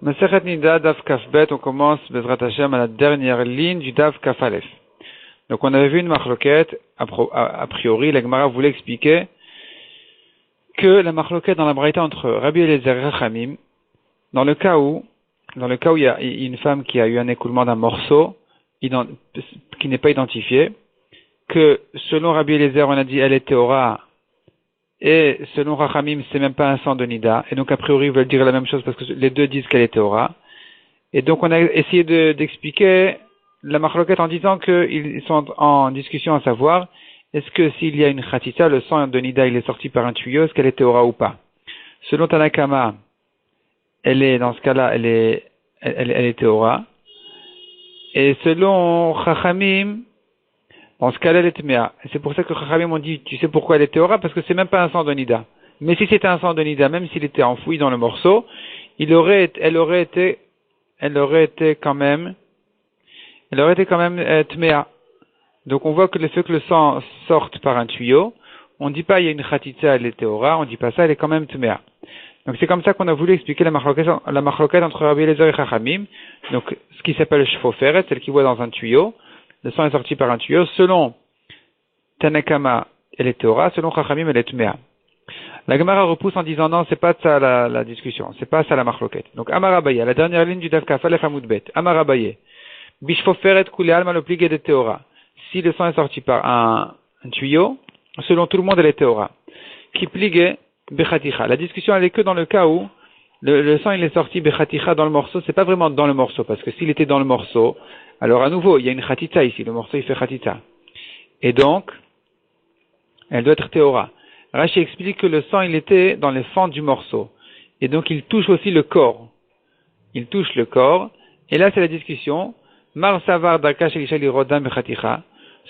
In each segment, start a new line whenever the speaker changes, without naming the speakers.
Masechet Nida, Daf Kafbet, on commence Bezrat Hashem à la dernière ligne du Daf Kafalef. Donc on avait vu une machloquette, a priori, la Gemara voulait expliquer que la machloquette dans la braïta entre Rabbi Eliezer et Rachamim, dans le cas où il y a une femme qui a eu un écoulement d'un morceau qui n'est pas identifié, que selon Rabbi Eliezer on a dit elle est Théora, et selon Rachamim c'est même pas un sang de Nida, et donc a priori ils veulent dire la même chose parce que les deux disent qu'elle est Théora. Et donc on a essayé d'expliquer la machloquette en disant qu'ils sont en discussion à savoir est-ce que s'il y a une khatita, le sang de Nida il est sorti par un tuyau, est-ce qu'elle est Théora ou pas. Selon Tanakama, elle est dans ce cas-là, elle est Théora. Et selon Chachamim, dans ce cas-là, elle est Tméa. Et c'est pour ça que Chachamim ont dit, tu sais pourquoi elle est Théora? Parce que c'est même pas un sang de Nida. Mais si c'était un sang de Nida, même s'il était enfoui dans le morceau, elle aurait été quand même Tméa. Donc on voit que le fait que le sang sorte par un tuyau, on dit pas il y a une khatitza, elle est Théora, on dit pas ça, elle est quand même Tméa. Donc c'est comme ça qu'on a voulu expliquer la machloquette entre Rabbi Eliezer et Chachamim. Donc ce qui s'appelle shfoferet, celle qui voit dans un tuyau, le sang est sorti par un tuyau. Selon Tanakama, elle est Théora, selon Chachamim, elle est Tméa. La Gemara repousse en disant non, c'est pas ça la discussion, c'est pas ça la machloquette. Donc Amar Abaye, la dernière ligne du Daf Kafalef Hamoudbet. Amar Abaye, bishfoferet kule alma le pligé de Théora. Si le sang est sorti par un tuyau, selon tout le monde, elle est Théora. Qui pligé Bechaticha. La discussion elle est que dans le cas où le sang il est sorti Bechaticha dans le morceau, c'est pas vraiment dans le morceau, parce que s'il était dans le morceau, alors à nouveau il y a une Khatita ici, le morceau il fait Khatita. Et donc, elle doit être Théora. Rashi explique que le sang il était dans les fentes du morceau. Et donc il touche aussi le corps. Il touche le corps. Et là c'est la discussion. Mar Savar Dakash Elishali Rodam Bechaticha.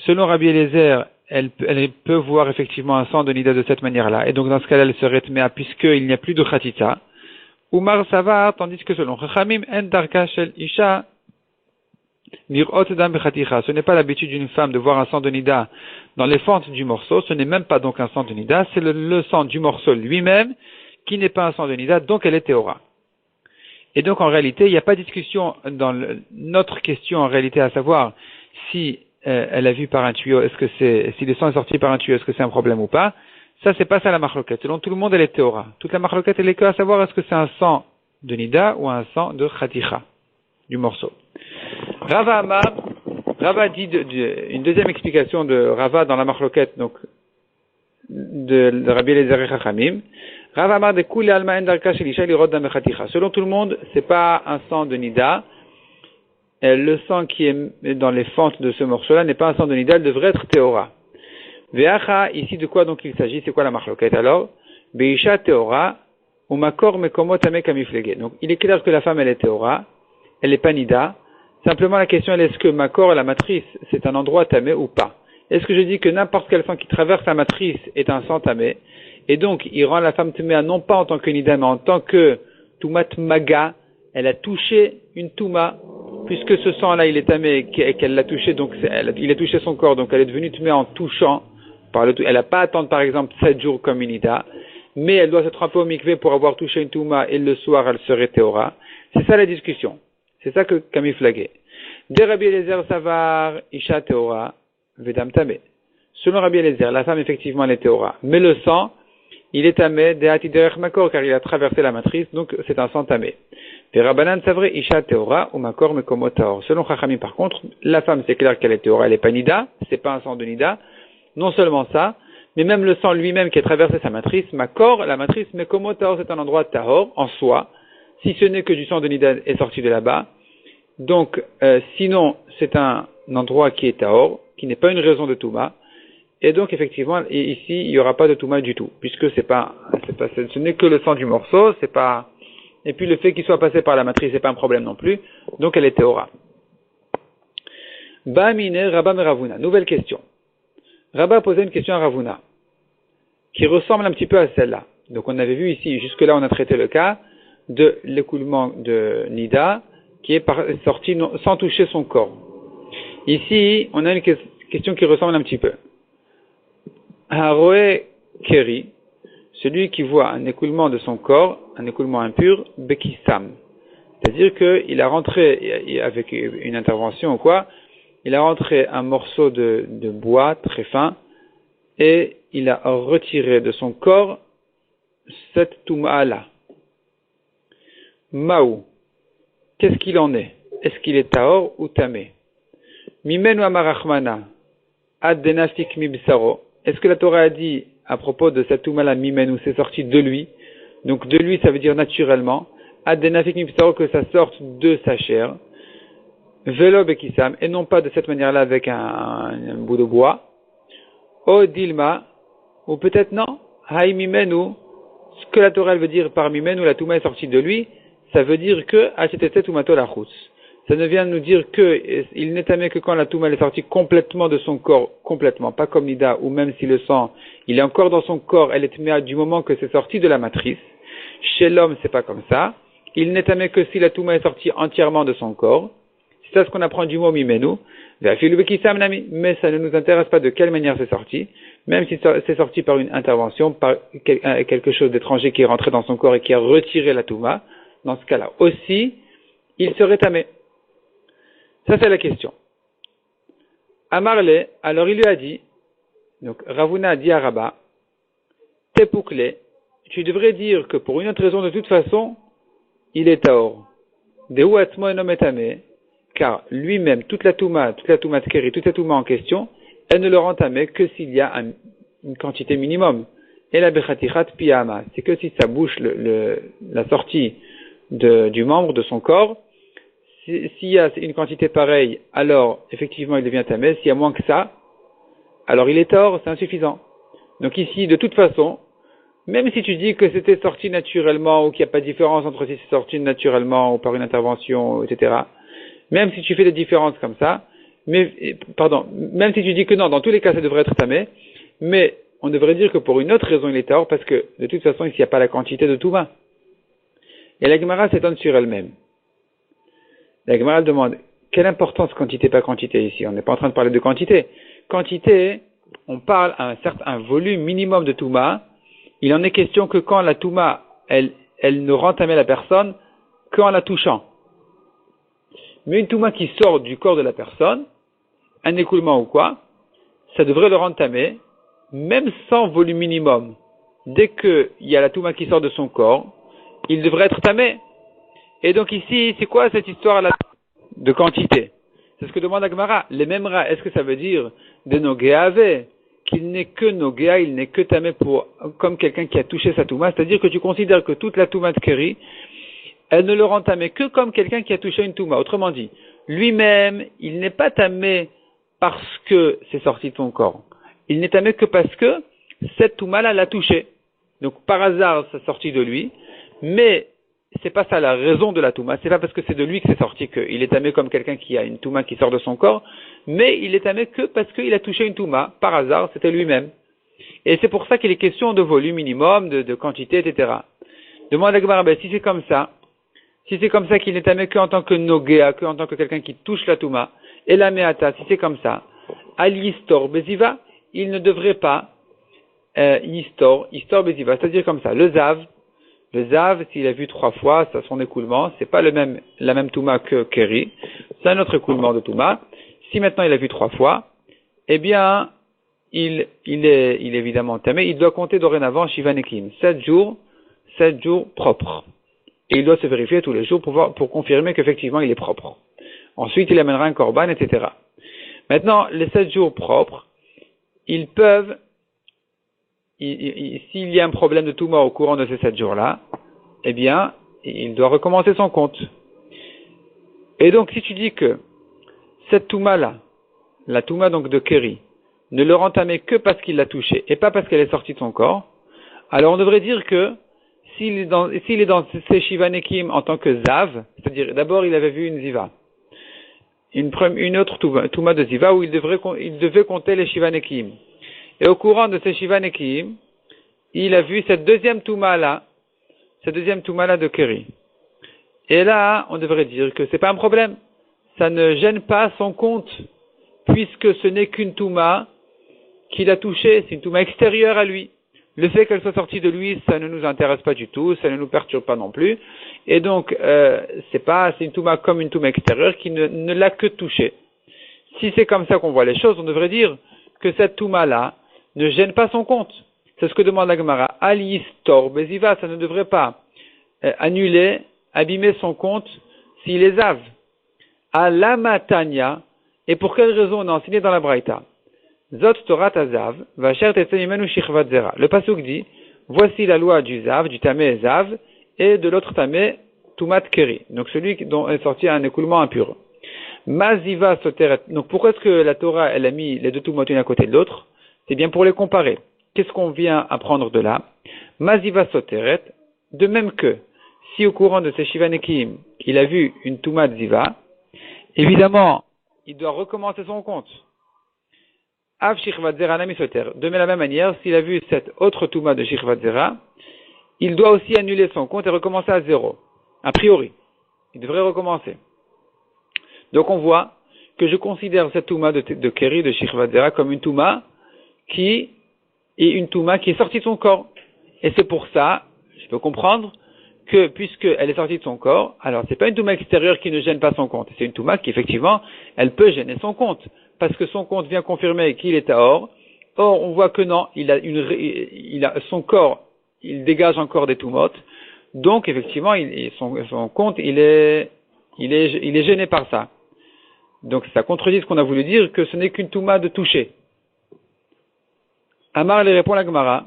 Selon Rabbi Eliezer, elle peut voir effectivement un sang de Nida de cette manière-là. Et donc dans ce cas-là, elle serait Tméa puisqu'il n'y a plus de Khatita. Ou Mar Savar, tandis que selon Chachamim, En Darkash El Isha Mirot Dam Bechaticha. Ce n'est pas l'habitude d'une femme de voir un sang de Nida dans les fentes du morceau. Ce n'est même pas donc un sang de Nida. C'est le sang du morceau lui-même qui n'est pas un sang de Nida, donc elle est Théora. Et donc en réalité, il n'y a pas de discussion dans notre question en réalité à savoir si elle a vu par un tuyau, si le sang est sorti par un tuyau, est-ce que c'est un problème ou pas? Ça, c'est pas ça la machloquette. Selon tout le monde, elle est Théora. Toute la machloquette, elle est que à savoir est-ce que c'est un sang de Nida ou un sang de Khaticha, du morceau. Rava dit une deuxième explication de Rava dans la machloquette, donc, de Rabbi Eliezer et Chachamim. Rav Amar de Kuli Alma En Darkash Elisha Lirod Dam Bechaticha. Selon tout le monde, c'est pas un sang de Nida. Le sang qui est dans les fentes de ce morceau-là n'est pas un sang de Nida, elle devrait être Théora. Veacha, ici de quoi donc il s'agit? C'est quoi la machloquette alors? Beisha Théora, ou Makor Mekomot Ame Kamiflege. Donc il est clair que la femme elle est Théora, elle est pas Nida. Simplement la question elle est est-ce que Makor, la matrice, c'est un endroit tamé ou pas? Est-ce que je dis que n'importe quel sang qui traverse la matrice est un sang tamé? Et donc, il rend la femme Tméa non pas en tant que Nida, mais en tant que Toumat Maga. Elle a touché une Touma, puisque ce sang-là, il est tamé et qu'elle l'a touché, donc il a touché son corps, donc elle est devenue Tméa en touchant. Elle n'a pas à attendre, par exemple, 7 jours comme une Nida, mais elle doit se tremper au mikvé pour avoir touché une Touma, et le soir, elle serait Théora. C'est ça la discussion. C'est ça que Camille flaguait. De Rabbi Eliezer Savar, Isha Théora, Vedam Tamé. Selon Rabbi Eliezer, la femme, effectivement, elle est Théora. Mais le sang, il est tamé de Hatiderech Makor, car il a traversé la matrice, donc c'est un sang tamé. Et Rabbanan Savre Isha Théora ou Makor Mekomot Taor. Selon Chachamim, par contre, la femme, c'est clair qu'elle est Théora, elle est pas Nida, c'est pas un sang de Nida. Non seulement ça, mais même le sang lui-même qui a traversé sa matrice, Makor, la matrice Mekomot Taor, c'est un endroit Tahor, en soi, si ce n'est que du sang de Nida est sorti de là-bas. Donc, sinon, c'est un endroit qui est Tahor, qui n'est pas une raison de Touma. Et donc, effectivement, ici, il n'y aura pas de Touma du tout, puisque ce n'est que le sang du morceau, c'est pas, et puis le fait qu'il soit passé par la matrice, c'est pas un problème non plus, donc elle est Théora. Ba'amine Rabba Meravuna. Nouvelle question. Rabba posait une question à Ravuna, qui ressemble un petit peu à celle-là. Donc on avait vu ici, jusque-là on a traité le cas de l'écoulement de Nida, qui est sorti sans toucher son corps. Ici, on a une question qui ressemble un petit peu. Haroe Keri, celui qui voit un écoulement de son corps, un écoulement impur, Bekissam. C'est-à-dire qu'il a rentré, avec une intervention ou quoi, il a rentré un morceau de bois très fin et il a retiré de son corps cette touma-là. Maou, qu'est-ce qu'il en est? Est-ce qu'il est taor ou tamé? Mimenu amarachmana, ad denafik mibsaro. Est-ce que la Torah a dit à propos de cette touma-là, mimenu, c'est sorti de lui? Donc de lui, ça veut dire naturellement. Ad denafik mibsaro, que ça sorte de sa chair. Velo bekisam, et non pas de cette manière-là avec un bout de bois. O dilma, ou peut-être non. Haï mimenu, ce que la Torah veut dire par mimenu, la touma est sortie de lui, ça veut dire que achetetet umato lachutz. Ça ne vient nous dire que il n'est tamé que quand la touma est sortie complètement de son corps, complètement, pas comme Nida, ou même si le sang, il est encore dans son corps, elle est tamé du moment que c'est sorti de la matrice. Chez l'homme, c'est pas comme ça. Il n'est tamé que si la touma est sortie entièrement de son corps. C'est ça ce qu'on apprend du mot mimenu. Mais ça ne nous intéresse pas de quelle manière c'est sorti, même si c'est sorti par une intervention, par quelque chose d'étranger qui est rentré dans son corps et qui a retiré la touma. Dans ce cas-là aussi, il serait tamé. Ça, c'est la question. Amarle, alors il lui a dit, donc Ravuna a dit à Rabba, Tepoukle, tu devrais dire que pour une autre raison, de toute façon, il est taor. Dehu atzmo enom etamé, car lui-même, toute la touma tkeri, toute la touma en question, elle ne le rend tamé que s'il y a une quantité minimum. Et la bechatichat piyama, c'est que si ça bouche la sortie du membre de son corps, s'il y a une quantité pareille, alors effectivement il devient tamé. S'il y a moins que ça, alors il est tort, c'est insuffisant. Donc ici, de toute façon, même si tu dis que c'était sorti naturellement ou qu'il n'y a pas de différence entre si c'est sorti naturellement ou par une intervention, etc., même si tu fais des différences comme ça, même si tu dis que non, dans tous les cas ça devrait être tamé, mais on devrait dire que pour une autre raison il est tort, parce que de toute façon ici il n'y a pas la quantité de touma. Et la Gemara s'étonne sur elle-même. La Gemara demande, quelle importance quantité pas quantité ici? On n'est pas en train de parler de quantité. Quantité, on parle à un volume minimum de touma. Il en est question que quand la touma, elle ne rend tamé la personne qu'en la touchant. Mais une touma qui sort du corps de la personne, un écoulement ou quoi, ça devrait le rendre tamé, même sans volume minimum. Dès qu'il y a la touma qui sort de son corps, il devrait être tamé. Et donc ici, c'est quoi cette histoire de quantité? C'est ce que demande Agmara. Les mêmes rats, est-ce que ça veut dire de Nogéave, qu'il n'est que Nogéa, il n'est que tamé comme quelqu'un qui a touché sa touma? C'est-à-dire que tu considères que toute la touma de Keri, elle ne le rend tamé que comme quelqu'un qui a touché une touma. Autrement dit, lui-même, il n'est pas tamé parce que c'est sorti de son corps. Il n'est tamé que parce que cette touma-là l'a touché. Donc par hasard, ça sortit de lui, mais c'est pas ça la raison de la touma. C'est pas parce que c'est de lui que c'est sorti qu'il est tamé comme quelqu'un qui a une touma qui sort de son corps, mais il est tamé que parce qu'il a touché une touma. Par hasard, c'était lui-même. Et c'est pour ça qu'il est question de volume minimum, de quantité, etc. Demande à Gemara, si c'est comme ça, qu'il n'est tamé qu'en tant que nogéa, qu'en tant que quelqu'un qui touche la touma, et la meata, si c'est comme ça, al yistor beziva, il ne devrait pas yistor beziva, c'est-à-dire comme ça, le zav, s'il a vu 3 fois, ça son écoulement, c'est pas la même touma que Keri, c'est un autre écoulement de touma. Si maintenant il a vu 3 fois, eh bien, il est évidemment tamé, il doit compter dorénavant Shivanekim, 7 jours propres. Et il doit se vérifier tous les jours pour confirmer qu'effectivement il est propre. Ensuite, il amènera un korban, etc. Maintenant, les 7 jours propres, ils peuvent, s'il y a un problème de touma au courant de ces 7 jours-là, eh bien, il doit recommencer son compte. Et donc, si tu dis que cette touma-là, la touma donc de Keri, ne le rend tamé que parce qu'il l'a touchée et pas parce qu'elle est sortie de son corps, alors on devrait dire que s'il est dans ses Shivanekim en tant que Zav, c'est-à-dire d'abord il avait vu une Ziva, une autre touma de Ziva où il devait compter les Shivanekim. Et au courant de ces Shivanekim, il a vu cette deuxième touma-là de Keri. Et là, on devrait dire que c'est pas un problème. Ça ne gêne pas son compte, puisque ce n'est qu'une touma qu'il a touchée, c'est une touma extérieure à lui. Le fait qu'elle soit sortie de lui, ça ne nous intéresse pas du tout, ça ne nous perturbe pas non plus. Et donc, c'est une touma comme une touma extérieure qui ne l'a que touchée. Si c'est comme ça qu'on voit les choses, on devrait dire que cette touma-là ne gêne pas son compte. C'est ce que demande la Gemara. Al-Yistor Beziva, ça ne devrait pas annuler, abîmer son compte s'il est zav. Alamatania, et pour quelle raison on a enseigné dans la Braïta? Zot Torah Tazav, Vacher Tetzenimenu Shichvat Zera. Le pasuk dit, voici la loi du zav, du tamé zav, et de l'autre tamé, Tumat Keri. Donc celui dont est sorti un écoulement impur. Maziva Soteret. Donc pourquoi est-ce que la Torah, elle a mis les deux tumot l'une à côté de l'autre? C'est bien pour les comparer. Qu'est-ce qu'on vient apprendre de là? Maziva Soteret, de même que, si au courant de ces Shivanekim, il a vu une Tumat Ziva, évidemment, il doit recommencer son compte. Av Shichvat Zera Nami Soter. De la même manière, s'il a vu cette autre Tumat de Shichvat Zera, il doit aussi annuler son compte et recommencer à zéro. A priori. Il devrait recommencer. Donc on voit que je considère cette Touma de Keri, de Shichvat Zera, comme une Touma qui est sortie de son corps. Et c'est pour ça, je peux comprendre, que puisqu'elle est sortie de son corps, alors c'est pas une Touma extérieure qui ne gêne pas son compte. C'est une Touma qui, effectivement, elle peut gêner son compte. Parce que son compte vient confirmer qu'il est à or. Or, on voit que non, il a son corps, il dégage encore des Toumotes. Donc, effectivement, son compte, il est gêné par ça. Donc, ça contredit ce qu'on a voulu dire, que ce n'est qu'une Touma de toucher. Amar lui répond la Gemara.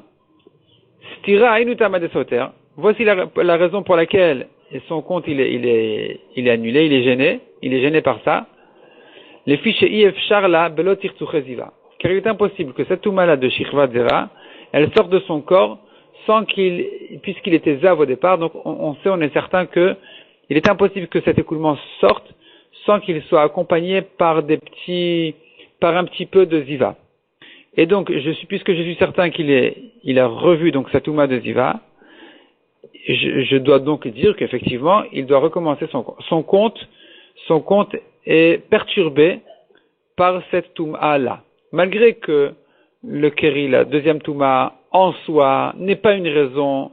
Stira ainutama de soter. Voici la raison pour laquelle son compte, il est annulé, il est gêné par ça. Les fiches IF Charla Belotir Tsucheziva. Car il est impossible que cette Touma-là de Shichvat Zera, elle sorte de son corps puisqu'il était zav au départ, donc on est certain que il est impossible que cet écoulement sorte sans qu'il soit accompagné par un petit peu de ziva. Et donc, puisque je suis certain il a revu donc sa Touma de ziva, je dois donc dire qu'effectivement, il doit recommencer son compte. Son compte est perturbé par cette Touma-là. Malgré que le Keri, la deuxième Touma, en soi, n'est pas une raison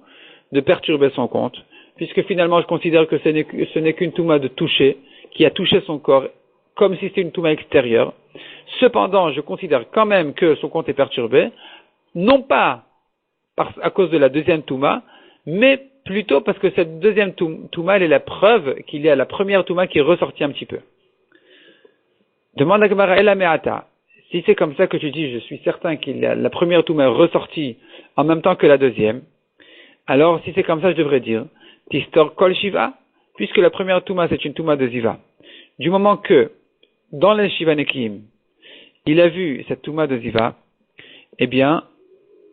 de perturber son compte, puisque finalement je considère que ce n'est qu'une Touma de toucher, qui a touché son corps, comme si c'était une Touma extérieure. Cependant, je considère quand même que son compte est perturbé, non pas à cause de la deuxième Touma, mais plutôt parce que cette deuxième Touma, elle est la preuve qu'il y a la première Touma qui est ressortie un petit peu. Demande à Gemara Ela Me'ata. Si c'est comme ça que tu dis, je suis certain qu'il y a la première Touma est ressortie en même temps que la deuxième, alors si c'est comme ça, je devrais dire Tistor Kol Shiva, puisque la première Touma c'est une Touma de Ziva. Du moment que dans les Shivanekim, il a vu cette Touma de Ziva, eh bien,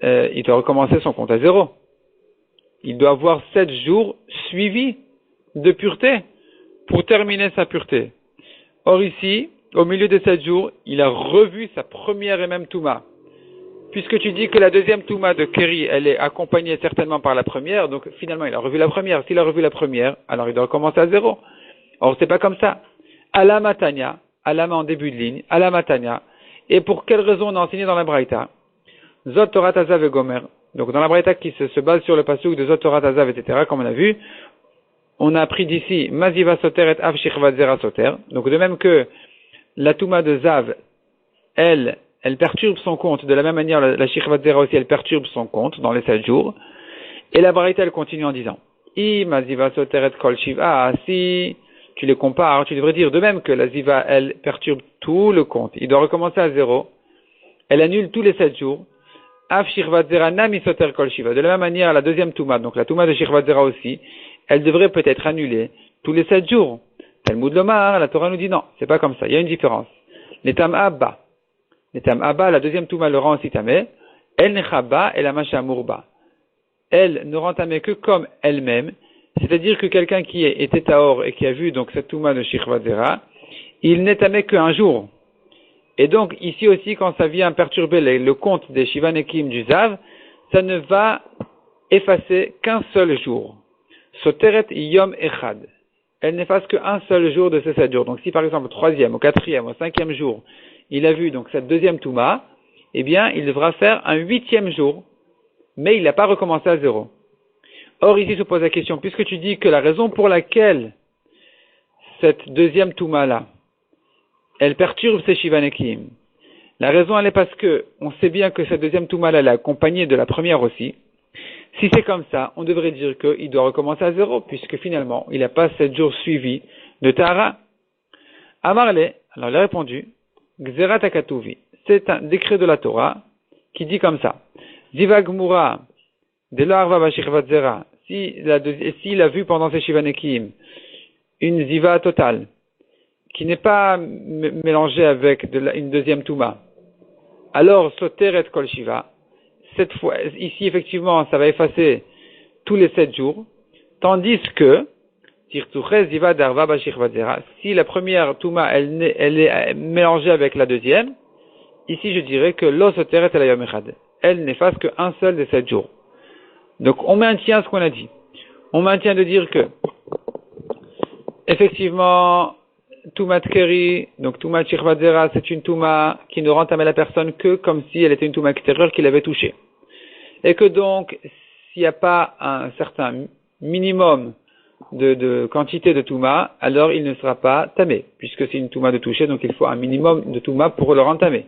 il doit recommencer son compte à zéro. Il doit avoir 7 jours suivis de pureté pour terminer sa pureté. Or ici, au milieu de 7 jours, il a revu sa première et même Touma. Puisque tu dis que la deuxième Touma de Keri, elle est accompagnée certainement par la première, donc finalement il a revu la première. S'il a revu la première, alors il doit recommencer à zéro. Or c'est pas comme ça. Alamatania, Alama en début de ligne, Alamatania. Et pour quelle raison on a enseigné dans la Braïta? Zot Torah Tazav et Gomer. Donc dans la Braïta qui se base sur le pasuk de Zot Torah Tazav, etc., comme on a vu, on a appris d'ici Maziva Soter et Av Shichvat Zera Soter. Donc de même que la Touma de Zav, elle perturbe son compte, de la même manière la Shichvat Zera aussi, elle perturbe son compte dans les 7 jours. Et la Braïta, elle continue en disant I Maziva Soter et Kol Shiva. Si tu les compares, tu devrais dire de même que la Ziva, elle perturbe tout le compte. Il doit recommencer à zéro. Elle annule tous les 7 jours. Af Shichvat Zera Nami Soter Kol Shiva. De la même manière, la deuxième Touma, donc la Touma de Shichvat Zera aussi, elle devrait peut-être annuler tous les 7 jours. Talmud Lomar, la Torah nous dit non, c'est pas comme ça, il y a une différence. Les Tam Abba, la deuxième Touma le rend aussi tamé, elle nechaba et la macha mourba. Elle ne rend tamé que comme elle-même, c'est-à-dire que quelqu'un qui était taor et qui a vu donc cette Touma de Shichvat Zera, il n'est tamé qu'un jour. Et donc ici aussi, quand ça vient perturber le compte des Shivanekim du Zav, ça ne va effacer qu'un seul jour. Soteret Yom Echad. Elle n'efface qu'un seul jour de ces 7 jours. Donc si par exemple au 3e, au 4e, au 5e jour, il a vu donc cette deuxième Touma, eh bien il devra faire un 8e jour mais il n'a pas recommencé à zéro. Or, ici se pose la question, puisque tu dis que la raison pour laquelle cette deuxième Touma-là, elle perturbe ses Shivanekim, la raison elle est parce que on sait bien que cette deuxième Touma-là, elle est accompagnée de la première aussi. Si c'est comme ça, on devrait dire qu'il doit recommencer à zéro, puisque finalement, il n'a pas 7 jours suivis de Tahara. Amarle, alors il a répondu, Gzerat Akatuvi, c'est un décret de la Torah qui dit comme ça. Ziva Gmura, s'il a vu pendant ses Shivanekim une ziva totale, qui n'est pas mélangée avec une deuxième Touma, alors Soteret Kol Shiva, cette fois, ici effectivement, ça va effacer tous les 7 jours, tandis que, si la première Touma, elle est mélangée avec la deuxième, ici je dirais que Lo Soteret El Hayom Echad, elle n'efface qu'un seul des 7 jours. Donc on maintient ce qu'on a dit. On maintient de dire que, effectivement, Toumat Keri, donc Toumat Shirvadzera, c'est une Touma qui ne rend à la personne que comme si elle était une Touma extérieure qu'il avait touchée. Et que donc, s'il n'y a pas un certain minimum de quantité de Touma, alors il ne sera pas tamé, puisque c'est une Touma de toucher, donc il faut un minimum de Touma pour le rendre tamé.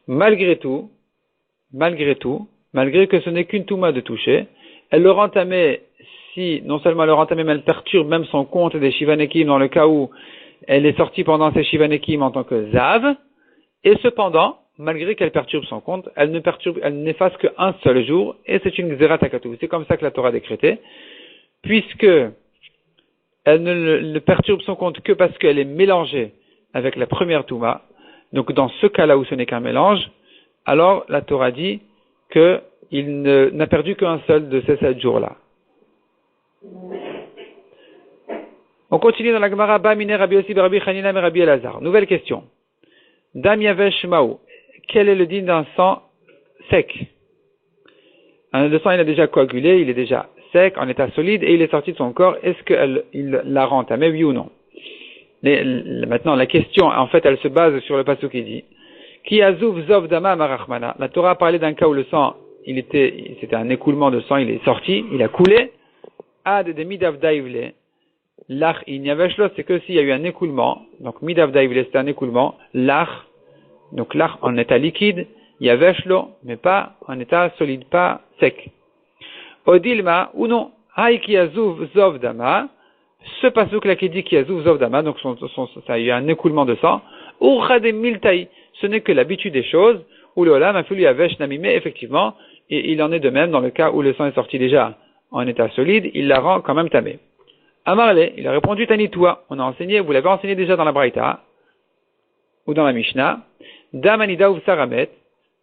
Malgré que ce n'est qu'une Touma de toucher, elle le rend tamé si, non seulement elle le rend tamé, mais elle perturbe même son compte des Shivanekim dans le cas où elle est sortie pendant ses Shivanekim en tant que Zav, et cependant, malgré qu'elle perturbe son compte, elle n'efface qu'un seul jour, et c'est une Gzerat Hakatuv. C'est comme ça que la Torah a décrété, puisque elle ne perturbe son compte que parce qu'elle est mélangée avec la première Touma. Donc dans ce cas-là où ce n'est qu'un mélange, alors la Torah dit qu'il n'a perdu qu'un seul de ces 7 jours-là. On continue dans la Gemara, Ba Mine Rabbi Yossi Rabbi Chanina et Rabbi Elazar. Nouvelle question. Dam Yavesh Maou. Quel est le din d'un sang sec? Le sang il a déjà coagulé, il est déjà sec, en état solide, et il est sorti de son corps. Est-ce qu'il l'a rentamé, oui ou non? Maintenant, la question, en fait, elle se base sur le passage qui dit Ki azuv zov dama marachmana. La Torah a parlé d'un cas où le sang, c'était un écoulement de sang, il est sorti, il a coulé. Ad de midav daivle. L'ach inyaveshlo, c'est que s'il y a eu un écoulement, donc midav daivle, c'est un écoulement, l'ach, donc l'ach en état liquide, yaveshlo, mais pas en état solide, pas sec. Odilma, ou non, hay ki azuv zov dama, ce passage là qui dit ki azuv zov dama, donc ça a eu un écoulement de sang, ou chadem miltaï, ce n'est que l'habitude des choses, où le olam a fallu yavesh nami, mais effectivement, et il en est de même dans le cas où le sang est sorti déjà en état solide, il la rend quand même tamé. Amarle, il a répondu Tanitoua, on a enseigné, vous l'avez enseigné déjà dans la Braïta, ou dans la Mishnah, Damanida ou Saramet,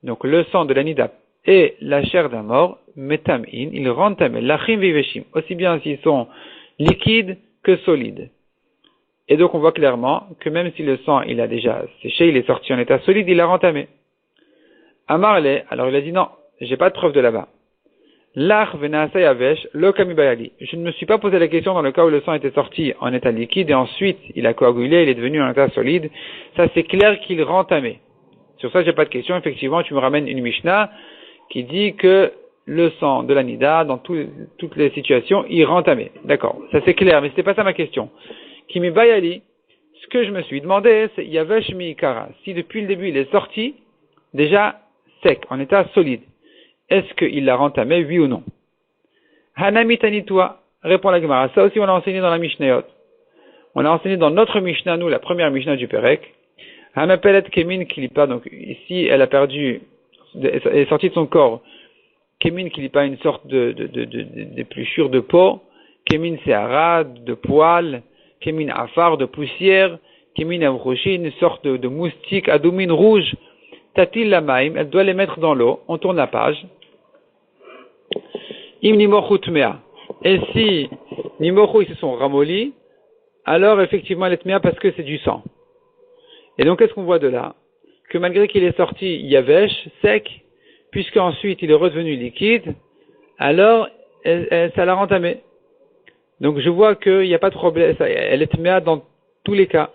donc le sang de l'anida et la chair d'un mort, Metamin, ils rendent tamé, Lachim viveshim, aussi bien s'ils sont liquides que solides. Et donc on voit clairement que même si le sang il a déjà séché, il est sorti en état solide, il l'a rend tamé. Amarle, alors il a dit non, j'ai pas de preuve de là-bas. L'ach venasa yavesh lo kamibayali. Je ne me suis pas posé la question dans le cas où le sang était sorti en état liquide et ensuite il a coagulé, il est devenu en état solide. Ça c'est clair qu'il rend tamé. Sur ça j'ai pas de question. Effectivement tu me ramènes une Mishnah qui dit que le sang de l'anida dans toutes les situations il rend tamé. D'accord, ça c'est clair, mais c'était pas ça ma question. Kimibayali, ce que je me suis demandé c'est yavesh miikara. Si depuis le début il est sorti déjà sec, en état solide. Est-ce qu'il l'a rentamé, oui ou non? Hanami tanitwa, répond la Gemara. Ça aussi on l'a enseigné dans la Mishnayot. On l'a enseigné dans notre Mishnah, nous, la première Mishnah du Perek. Hamapelet kemin kilipa, donc ici elle a perdu, elle est sortie de son corps. Kemin kilipa, une sorte d'épluchure de peau. Kemin seara, de poils. Kemin afar, de poussière. Kemin avroshi, une sorte de moustique, adoumine rouge. Tatil la maim, elle doit les mettre dans l'eau. On tourne la page. Im nimochu tmea. Et si nimochu ils se sont ramollis, alors effectivement elle est tmea parce que c'est du sang. Et donc qu'est-ce qu'on voit de là? Que malgré qu'il est sorti yavesh, sec, puisque ensuite il est redevenu liquide, alors ça l'a rentamé. Donc je vois qu'il n'y a pas de problème, elle est tmea dans tous les cas.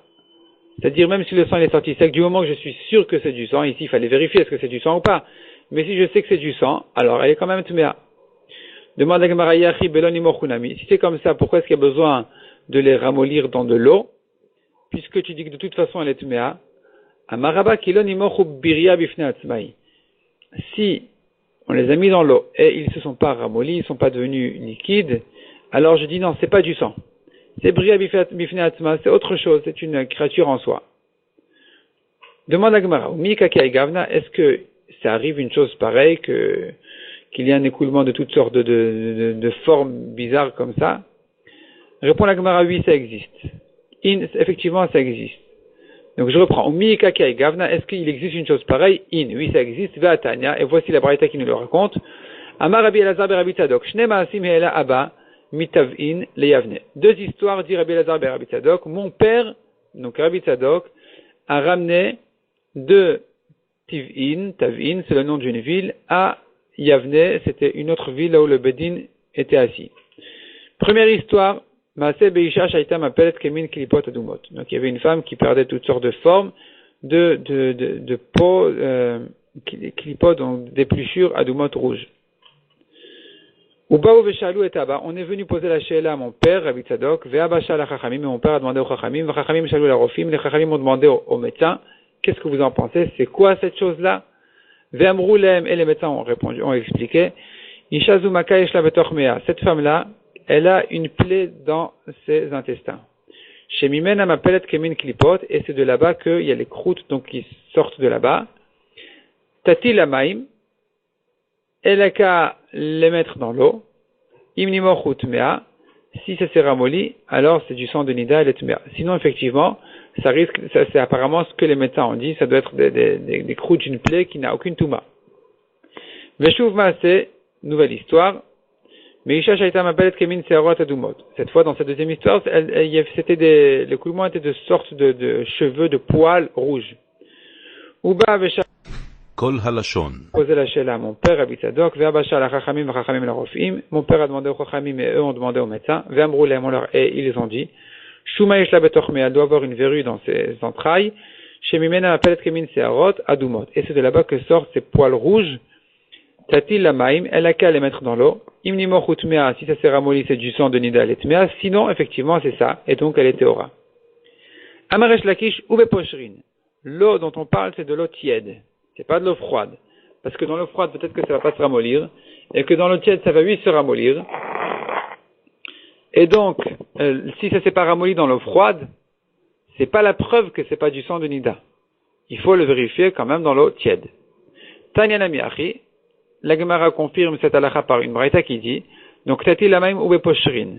C'est-à-dire même si le sang est sorti sec, du moment que je suis sûr que c'est du sang, ici il fallait vérifier est-ce que c'est du sang ou pas. mais si je sais que c'est du sang, alors elle est quand même tmea. Demande à Gemara Yachi Belon Imochunami. Si c'est comme ça, pourquoi est-ce qu'il y a besoin de les ramollir dans de l'eau, puisque tu dis que de toute façon elle est tmea? Amaraba Kilon Imochu Biria Bifne Atzmai. Si on les a mis dans l'eau et ils ne se sont pas ramollis, ils ne sont pas devenus liquides, alors je dis non, c'est pas du sang. C'est Bria Bifne Atzma, c'est autre chose, c'est une créature en soi. Demande à Gemara, est-ce que ça arrive une chose pareille, qu'il y a un écoulement de toutes sortes de formes bizarres comme ça? Répond la Gemara, oui, ça existe. Effectivement, ça existe. Donc je reprends. Est-ce qu'il existe une chose pareille? Oui, ça existe. Ve'atanya, et voici la braïta qui nous le raconte. Amar Rabbi Elazar Rabbi Tzadok, Shne Ma'asim He'ela Abba Mitav'in Leyavne. Deux histoires, dit Rabbi Elazar Rabbi Tzadok. Mon père, donc Rabbi Tzadok, a ramené de Tav'in, c'est le nom d'une ville, à Yavne, c'était une autre ville là où le Bedin était assis. Première histoire, Maaseh Beisha Shaita Mapelet Kemin Klipot Adumot. Donc il y avait une femme qui perdait toutes sortes de formes de peau, Klipot, donc d'épluchures Adumot rouges. Ubaou Veshalou et Abba, on est venu poser la sheila à mon père, Rabbi Tzadok, Ve'abba Shal Chachamim, et mon père a demandé aux Chachamim, Chachamim Shalou la Rofim, les Chachamim ont demandé aux médecins, qu'est-ce que vous en pensez? C'est quoi cette chose-là? Ve'amrou lehem, et les médecins ont répondu, ont expliqué, Isha Zumaka Yeshla Betoch Mea, cette femme-là, elle a une plaie dans ses intestins. Chez Mimena Mapelet Kemin Klipot, et c'est de là-bas qu'il y a les croûtes donc qui sortent de là-bas. Tati Lamaim, elle a qu'à les mettre dans l'eau. Imnimo Chutmea, si ça s'est ramolli, alors c'est du sang de Nida, elle est tmea. Sinon, effectivement, ça risque, ça, c'est apparemment ce que les médecins ont dit, ça doit être des croûtes d'une plaie qui n'a aucune touma. Veshuv Maaseh, nouvelle histoire. Meisha Shaita Mapelet Kemin Searot Adumot. Cette fois, dans cette deuxième histoire, l'écoulement était de sortes de cheveux, de poils rouges. Uba Vesha
Kol halashon.
Posé la sheila à mon père, Rabbi Tzadok, Ve'abasha la Chachamim, Chachamim la Rofim. Mon père a demandé aux Chachamim et eux ont demandé aux médecins. Ve'amrou lehem, et ils ont dit, Shuma Yeshla Betoch Mea, elle doit avoir une verrue dans ses entrailles. Shemimena Mapelet Kemin Searot Adumot. Et c'est de là-bas que sortent ces poils rouges. Tatil la maim, elle a qu'à les mettre dans l'eau. Imnimo chutmea, si ça s'est ramolli, c'est du sang de Nida, elle est tmea. Sinon, effectivement, c'est ça. Et donc, elle est théora. Amaresh lakish ou beposhrin. L'eau dont on parle, c'est de l'eau tiède. C'est pas de l'eau froide. Parce que dans l'eau froide, peut-être que ça va pas se ramollir. Et que dans l'eau tiède, ça va oui se ramollir. Et donc, si ça s'est pas ramolli dans l'eau froide, c'est pas la preuve que c'est pas du sang de Nida. Il faut le vérifier quand même dans l'eau tiède. Tanya Namiachi. La Gemara confirme cette halakha par une braïta qui dit, donc tati la même ou beposhrin.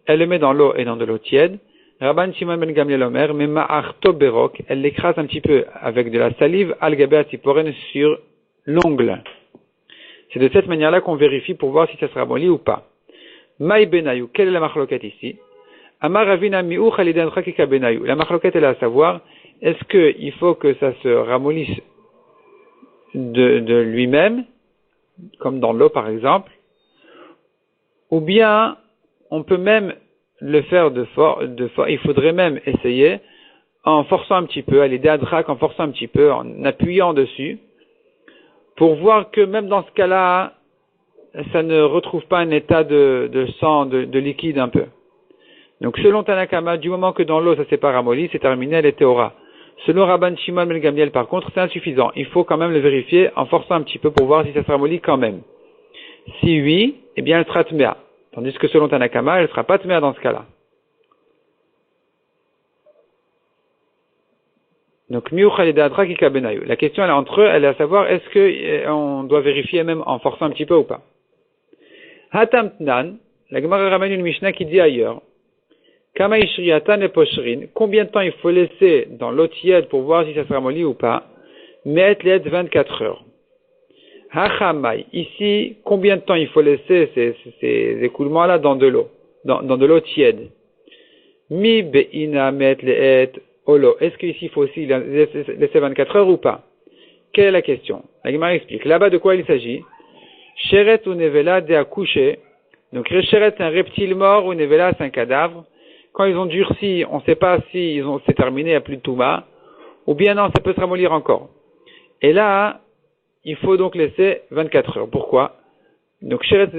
Elle le met dans l'eau et dans de l'eau tiède. Rabban Shimon ben Gamliel Omer, mais ma'arto berok, elle l'écrase un petit peu avec de la salive al gabe atziporen sur l'ongle. C'est de cette manière-là qu'on vérifie pour voir si ça sera ramolli ou pas. Maï benayou, quelle est la machloket ici? Amar ravina mi'u chaliden chakika benayou. La machloket est là à savoir, est-ce qu'il faut que ça se ramollisse de lui-même, comme dans l'eau par exemple, ou bien on peut même le faire il faudrait même essayer en forçant un petit peu, à l'aider à Drak, en forçant un petit peu, en appuyant dessus, pour voir que même dans ce cas-là, ça ne retrouve pas un état de sang, de liquide un peu. Donc selon Tanakama, du moment que dans l'eau ça s'est pas ramolli, c'est terminé, elle est théora. Selon Rabban Shimon ben Gamliel, par contre, c'est insuffisant. Il faut quand même le vérifier en forçant un petit peu pour voir si ça sera ramolli quand même. Si oui, eh bien elle sera tmea. Tandis que selon Tanakama, elle ne sera pas tmea dans ce cas-là. Donc, la question elle est entre eux, elle est à savoir est-ce que on doit vérifier même en forçant un petit peu ou pas. Hatam Tnan, la Gemara ramène une Mishnah qui dit ailleurs. Kama ishriyatan et poshrin, combien de temps il faut laisser dans l'eau tiède pour voir si ça sera ramolli ou pas? Met les 24 heures. Hachamai, ici, combien de temps il faut laisser ces écoulements-là dans de l'eau, dans de l'eau tiède? Mi be'ina met le'et olo. Est-ce qu'ici il faut aussi laisser 24 heures ou pas? Quelle est la question? La Gemara explique. Là-bas, de quoi il s'agit? Sheret ou nevela de accoucher. Donc, Sheret, c'est un reptile mort ou nevela, c'est un cadavre. Quand ils ont durci, on ne sait pas si c'est terminé, il n'y a plus de touma, ou bien non, ça peut se ramollir encore. Et là, il faut donc laisser 24 heures. Pourquoi? Donc, Sheretz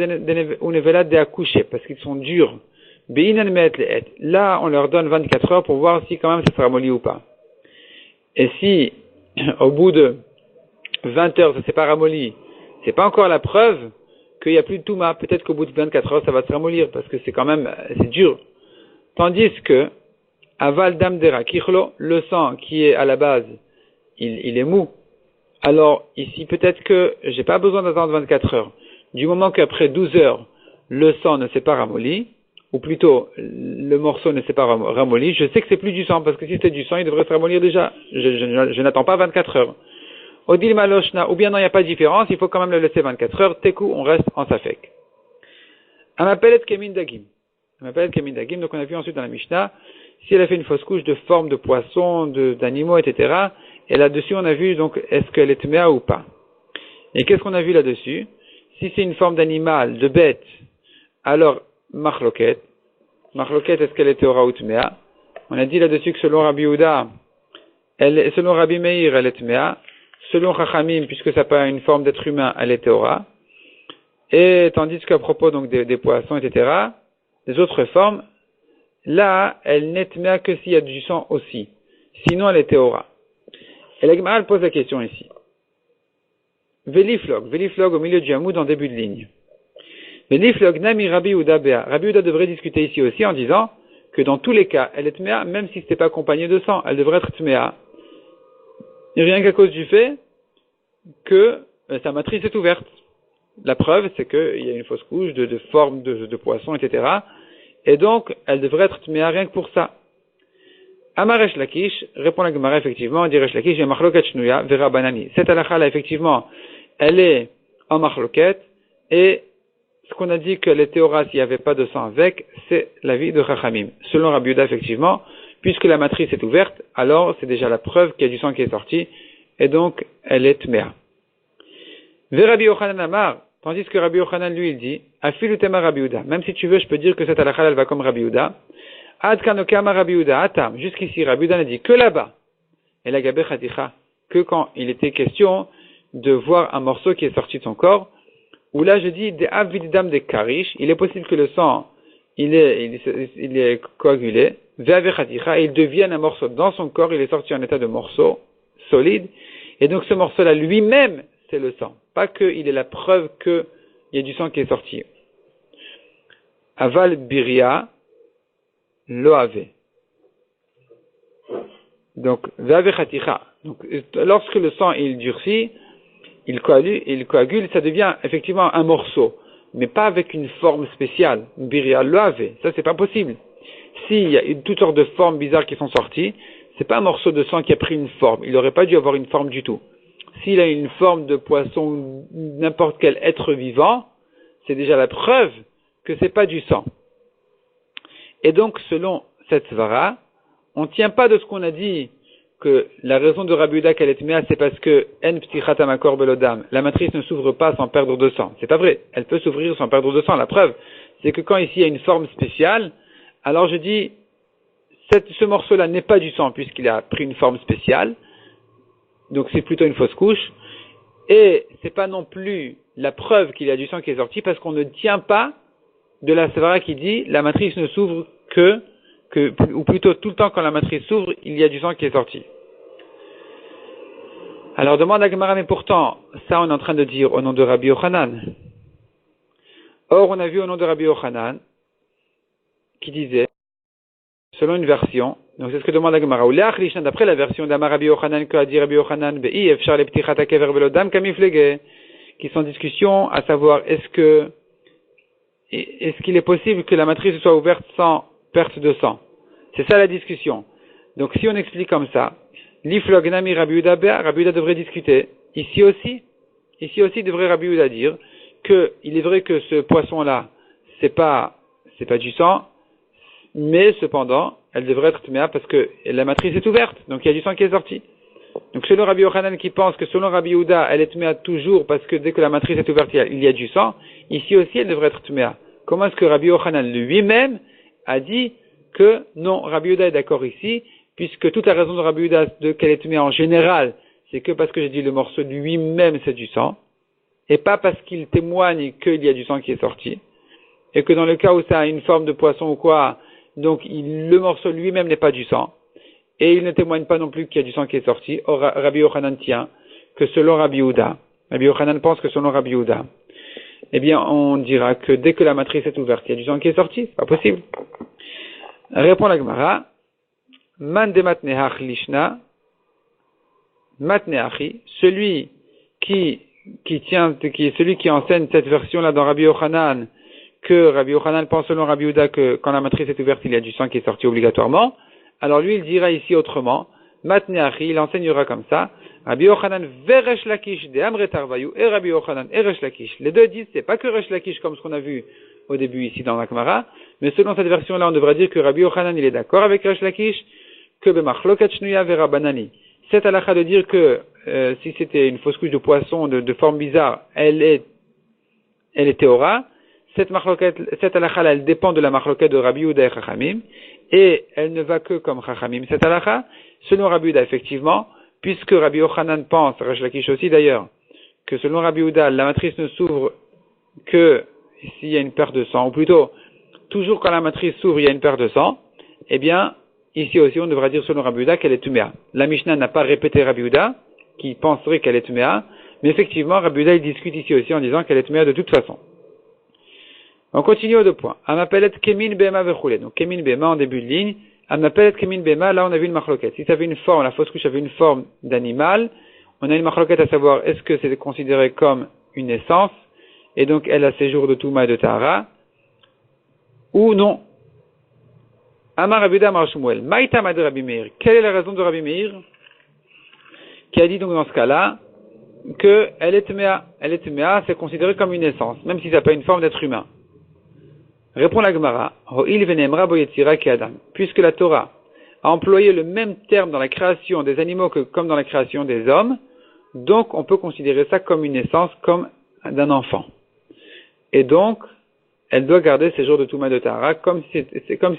ou Nevela de accoucher, parce qu'ils sont durs. Là, on leur donne 24 heures pour voir si quand même ça sera ramolli ou pas. Et si, au bout de 20 heures, ça s'est pas ramolli, c'est pas encore la preuve qu'il n'y a plus de Touma. Peut-être qu'au bout de 24 heures, ça va se ramollir, parce que c'est quand même, c'est dur. Tandis que, Aval Dam Dera Kichlo, le sang qui est à la base, il est mou. Alors, ici, peut-être que j'ai pas besoin d'attendre 24 heures. Du moment qu'après 12 heures, le sang ne s'est pas ramolli, ou plutôt, le morceau ne s'est pas ramolli, je sais que c'est plus du sang, parce que si c'était du sang, il devrait se ramollir déjà. Je n'attends pas 24 heures. Odil Maloshna, ou bien non, il n'y a pas de différence, il faut quand même le laisser 24 heures. Tekou, on reste en Safek. Amapelet Kemin Dagim. Amapelet Kemin Dagim, donc on a vu ensuite dans la Mishnah, si elle a fait une fausse couche de forme de poisson, d'animaux, etc., et là-dessus, on a vu, donc, est-ce qu'elle est tméa ou pas? Et qu'est-ce qu'on a vu là-dessus? Si c'est une forme d'animal, de bête, alors, machloket. Machloket, est-ce qu'elle est théora ou tméa? On a dit là-dessus que selon Rabbi Yehuda, selon Rabbi Meir, elle est tméa. Selon Chachamim, puisque ça pas une forme d'être humain, elle est théora. Et tandis qu'à propos, donc, des poissons, etc., des autres formes, là, elle n'est tméa que s'il y a du sang aussi. Sinon, elle est théora. Et la Gemara pose la question ici. Veliflog au milieu du Hamoud en début de ligne. Veliflog nami Rabbi Yehuda Bea. Rabbi Yehuda devrait discuter ici aussi en disant que dans tous les cas, elle est tméa, même si ce n'était pas accompagné de sang, elle devrait être tméa. Et rien qu'à cause du fait que sa matrice est ouverte. La preuve, c'est qu'il y a une fausse couche de forme de poisson, etc. Et donc, elle devrait être tméa rien que pour ça. Amaresh Lakish, répond la Gemara effectivement, dit Resh Lakish, Machloket Shnuya, Vera Banani. Cette halakha là, effectivement, elle est en Machloket, et ce qu'on a dit que les théoras, s'il n'y avait pas de sang avec, c'est l'avis de Chachamim. Selon Rabbi Yehuda, effectivement, puisque la matrice est ouverte, alors c'est déjà la preuve qu'il y a du sang qui est sorti, et donc elle est tméa. Ve Rabbi Yochanan Amar, tandis que Rabbi Yochanan lui il dit, Afilu tema Rabbi Yehuda. Même si tu veux, je peux dire que cette halakha elle va comme Rabbi Yehuda. Ad kanokama Rabbi Yehuda, atam. Jusqu'ici, Rabbi Yehuda n'a dit que là-bas. Et la gabe chaticha, que quand il était question de voir un morceau qui est sorti de son corps, où là je dis des avidam de karish, il est possible que le sang, il est coagulé, ve'ave chaticha, et il devienne un morceau dans son corps, il est sorti en état de morceau solide, et donc ce morceau-là lui-même, c'est le sang. Pas qu'il est la preuve qu'il y a du sang qui est sorti. Aval biria, loave. Donc, ve'ave chaticha. Donc, lorsque le sang il durcit, il coagule, ça devient effectivement un morceau, mais pas avec une forme spéciale. Biria loave, ça c'est pas possible. S'il y a toutes sortes de formes bizarres qui sont sorties, c'est pas un morceau de sang qui a pris une forme. Il n'aurait pas dû avoir une forme du tout. S'il a une forme de poisson, n'importe quel être vivant, c'est déjà la preuve que c'est pas du sang. Et donc, selon cette svara, on ne tient pas de ce qu'on a dit que la raison de Rabbi Yehuda qu'elle est tméa, c'est parce que en ptichat amakor belodam, la matrice ne s'ouvre pas sans perdre de sang. C'est pas vrai. Elle peut s'ouvrir sans perdre de sang. La preuve, c'est que quand ici il y a une forme spéciale, alors je dis, ce morceau-là n'est pas du sang puisqu'il a pris une forme spéciale. Donc c'est plutôt une fausse couche. Et c'est pas non plus la preuve qu'il y a du sang qui est sorti parce qu'on ne tient pas de la svara qui dit la matrice ne s'ouvre ou plutôt tout le temps quand la matrice s'ouvre, il y a du sang qui est sorti. Alors demande à Gemara, mais pourtant, ça on est en train de dire au nom de Rabbi Yochanan. Or, on a vu au nom de Rabbi Yochanan qui disait, selon une version, donc c'est ce que demande la Gemara, d'après la version d'Amar Rabbi Yochanan que a dit Rabbi Yochanan, qui sont en discussion à savoir est-ce qu'il est possible que la matrice soit ouverte sans perte de sang? C'est ça la discussion. Donc si on explique comme ça, l'iflog nami Rabbi Yehuda Bea, Rabbi Yehuda devrait discuter. Ici aussi devrait Rabbi Yehuda dire que il est vrai que ce poisson-là, c'est pas du sang, mais cependant, elle devrait être tméa parce que la matrice est ouverte, donc il y a du sang qui est sorti. Donc selon Rabbi Yochanan qui pense que selon Rabbi Yehuda, elle est tméa toujours parce que dès que la matrice est ouverte, il y a du sang, ici aussi elle devrait être tméa. Comment est-ce que Rabbi Yochanan lui-même a dit que non, Rabbi Yehuda est d'accord ici, puisque toute la raison de Rabbi Yehuda qu'elle est tméa en général, c'est que parce que j'ai dit le morceau lui-même c'est du sang, et pas parce qu'il témoigne qu'il y a du sang qui est sorti, et que dans le cas où ça a une forme de poisson ou quoi, donc le morceau lui-même n'est pas du sang, et il ne témoigne pas non plus qu'il y a du sang qui est sorti. Or, Rabbi Yochanan tient que selon Rabbi Yehuda, Rabbi Yochanan pense que selon Rabbi Yehuda, eh bien on dira que dès que la matrice est ouverte, il y a du sang qui est sorti, c'est pas possible. Répond la Gemara, Man de matnehach lishna, matnehachi, celui qui est celui qui enseigne cette version-là dans Rabbi Yochanan, que Rabbi Yochanan pense selon Rabbi Yehuda que quand la matrice est ouverte, il y a du sang qui est sorti obligatoirement. Alors lui, il dira ici autrement, matnehachi, il enseignera comme ça, Rabbi Yochanan veresh lakish de amre tarvayu et Rabbi Yochanan et Resh Lakish. Les deux disent, c'est pas que Resh Lakish comme ce qu'on a vu au début ici dans la Gemara, mais selon cette version-là, on devrait dire que Rabbi Yochanan, il est d'accord avec Resh Lakish, que b'machloket shnuya vera banani. Cette halakha de dire que si c'était une fausse couche de poisson de forme bizarre, elle est théora. Cette halakha, elle dépend de la machloket de Rabbi Yehuda et Chachamim, et elle ne va que comme Chachamim. Cette halakha, selon Rabbi Yehuda, effectivement, puisque Rabbi Yochanan pense, Resh Lakish aussi d'ailleurs, que selon Rabbi Yehuda, la matrice ne s'ouvre que s'il y a une perte de sang, ou plutôt, toujours quand la matrice s'ouvre, il y a une perte de sang, eh bien, ici aussi, on devra dire selon Rabbi Yehuda qu'elle est tuméa. La Mishnah n'a pas répété Rabbi Yehuda, qui penserait qu'elle est tuméa, mais effectivement, Rabbi Yehuda, il discute ici aussi en disant qu'elle est tuméa de toute façon. On continue aux deux points. Amapelet kemin bema vechoule. Donc, kemin bema en début de ligne. Amapelet kemin bema, là, on a vu une machloket. Si ça avait une forme, la fausse couche avait une forme d'animal, on a une machloket à savoir est-ce que c'est considéré comme une naissance, et donc elle a ses jours de Touma et de Tahara, ou non. Amar Rabbi Yehuda Amar Shmuel. Maïtama de Rabbi Meir. Quelle est la raison de Rabbi Meir qui a dit donc dans ce cas-là que elle est tméa. Elle est tméa, c'est considéré comme une naissance, même si ça n'a pas une forme d'être humain. Répond la Gemara. Ho'il venemra bo yetzira ki adam. Puisque la Torah a employé le même terme dans la création des animaux que comme dans la création des hommes, donc on peut considérer ça comme une naissance, comme d'un enfant. Et donc, elle doit garder ses jours de Touma de Tahara comme si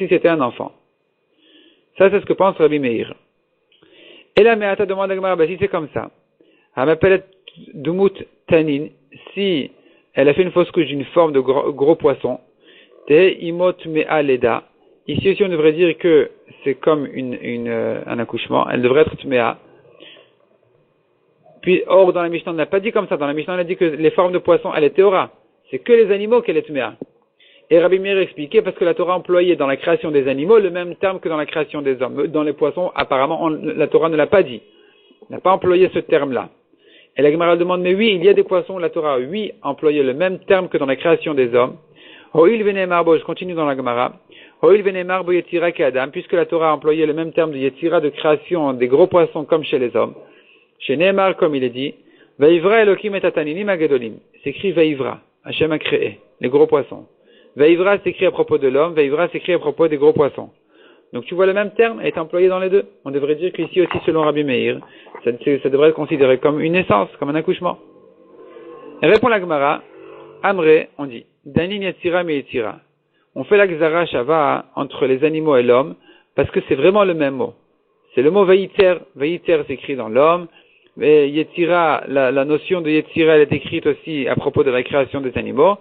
c'était un enfant. Ça, c'est ce que pense Rabbi Meir. Et la Me'ata demande à Gemara, si c'est comme ça, elle m'appelle Dumut Tanin, si elle a fait une fausse couche d'une forme de gros poisson, Te Imot Me'a Leda, ici aussi on devrait dire que c'est comme un accouchement, elle devrait être Tmea. Puis, or, dans la Mishnah, on n'a pas dit comme ça, dans la Mishnah, on a dit que les formes de poissons, elle est théora. C'est que les animaux qu'elle est Tmea. Et Rabbi Meir expliquait parce que la Torah employait dans la création des animaux le même terme que dans la création des hommes. Dans les poissons, apparemment, la Torah ne l'a pas dit. Elle n'a pas employé ce terme-là. Et la Gemara demande, mais oui, il y a des poissons où la Torah a, oui, employé le même terme que dans la création des hommes. Ho'il venemar bo, je continue dans la Gemara. Ho'il venemar bo yetzira ki adam, puisque la Torah a employé le même terme de yetzira, de création des gros poissons comme chez les hommes. Chez Nehemar, comme il est dit, Vaivra Elohim et ataninim agedolim. C'est écrit Vaivra. Hachem a créé les gros poissons. Vaivra s'écrit à propos de l'homme, Vaivra s'écrit à propos des gros poissons. Donc tu vois le même terme est employé dans les deux. On devrait dire qu'ici aussi, selon Rabbi Meir, ça devrait être considéré comme une naissance, comme un accouchement. Et répond la Gemara, Amre, on dit, Danin Yetzira me Yetzira. On fait la Gzara Shava entre les animaux et l'homme, parce que c'est vraiment le même mot. C'est le mot Vayiter. Vayiter s'écrit dans l'homme. Et Yetzira, la notion de Yetzira, elle est écrite aussi à propos de la création des animaux.